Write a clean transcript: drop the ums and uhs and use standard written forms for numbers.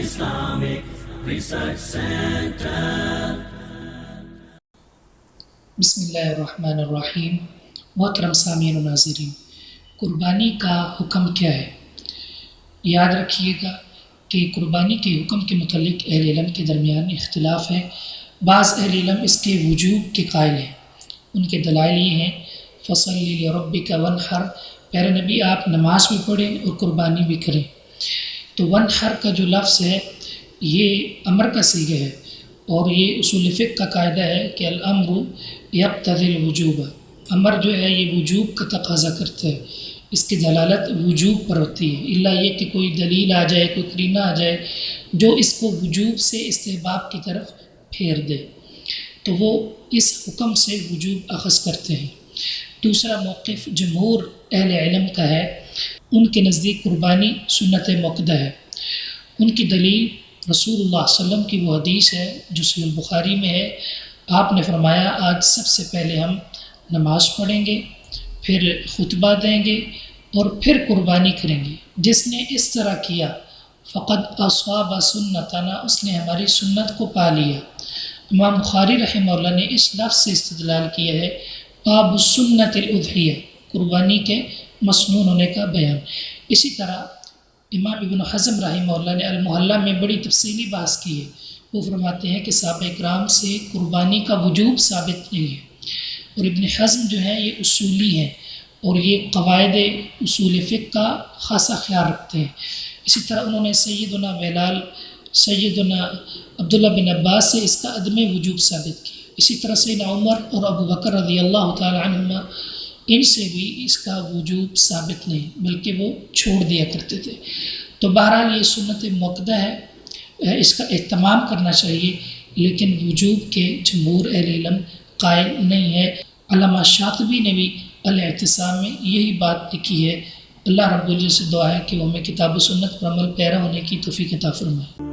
Islamic Research Center. बिस्मिल्लाहिर्रहमानिर्रहीम। मोहतरम सामीन व नाज़रीन, कुर्बानी का हुक्म क्या है? याद रखिएगा कि कुर्बानी के हुक्म के मुतल्लिक़ अहले इल्म के दरमियान इख्तिलाफ़ है। बाज़ अहले इल्म इसके वजूब के कायल हैं। उनके दलाइल ये हैं, फ़सल्लि लिरब्बिका वन्हर, प्यारे नबी आप नमाज भी पढ़ें और कुर्बानी भी करें। तो वन्हर का जो लफ्ज़ है ये अमर का सीगा है, और ये उसूल फ़िक़्ह का कायदा है कि अल-अम्रु यक़्तज़िल वुजूब। अमर जो है ये वजूब का तक़ाज़ा करता है, इसकी दलालत वजूब पर होती है, इल्ला ये कि कोई दलील आ जाए, कोई करीना आ जाए जो इसको वजूब से इस्तिहबाब की तरफ फेर दे, तो वो इस हुक्म से वजूब अख़ज़ करते हैं। दूसरा मौक़िफ़ जमहूर अहले इल्म का है, उनके नज़दीक कुर्बानी सुन्नत मुअक्कदा है। उनकी दलील रसूलुल्लाह सल्लल्लाहु अलैहि वसल्लम की वो हदीस है जो सहीह बुखारी में है। आपने फरमाया, आज सबसे पहले हम नमाज़ पढ़ेंगे, फिर खुतबा देंगे और फिर कुर्बानी करेंगे। जिसने इस तरह किया फ़क़द अस्वाब सुन्नतना, उसने हमारी सुन्नत को पा लिया। इमाम बुखारी रहमहुल्लाह ने इस लफ्ज़ से इस्तिदलाल किया है, बाब सुन्नतिल उज़हिया, कुर्बानी के मसनून होने का बयान। इसी तरह इमाम इब्न हज़म रहमहुल्लाह ने अल-मुहल्ला में बड़ी तफसीली बात की है। वो फरमाते हैं कि सहाबा इकराम से कुर्बानी का वजूब साबित नहीं है, और इब्न हज़म जो है ये उसूली हैं और ये क़वाइद उसूल फ़िक़्ह का ख़ासा ख्याल रखते हैं। इसी तरह उन्होंने सैयदना बिलाल, सैयदना अब्दुल्ला बिन अब्बास से इसका अदम वजूब साबित किया। इसी तरह सैयदना उमर और अबू बकर रज़ियल्लाहु तआला अन्हुमा, इनसे भी इसका वजूब साबित नहीं, बल्कि वो छोड़ दिया करते थे। तो बहरहाल ये सुन्नत मुअक्कदा है, इसका एहतमाम करना चाहिए, लेकिन वजूब के जमहूर अहले इल्म कायल नहीं है। अल्लामा शातिबी ने भी अल-इतिसाम में यही बात लिखी है। अल्लाह रब्बुल इज़्ज़त से दुआ है कि वो हमें किताब व सुन्नत पर अमल पैरा होने की तौफ़ीक़ अता फ़रमाए।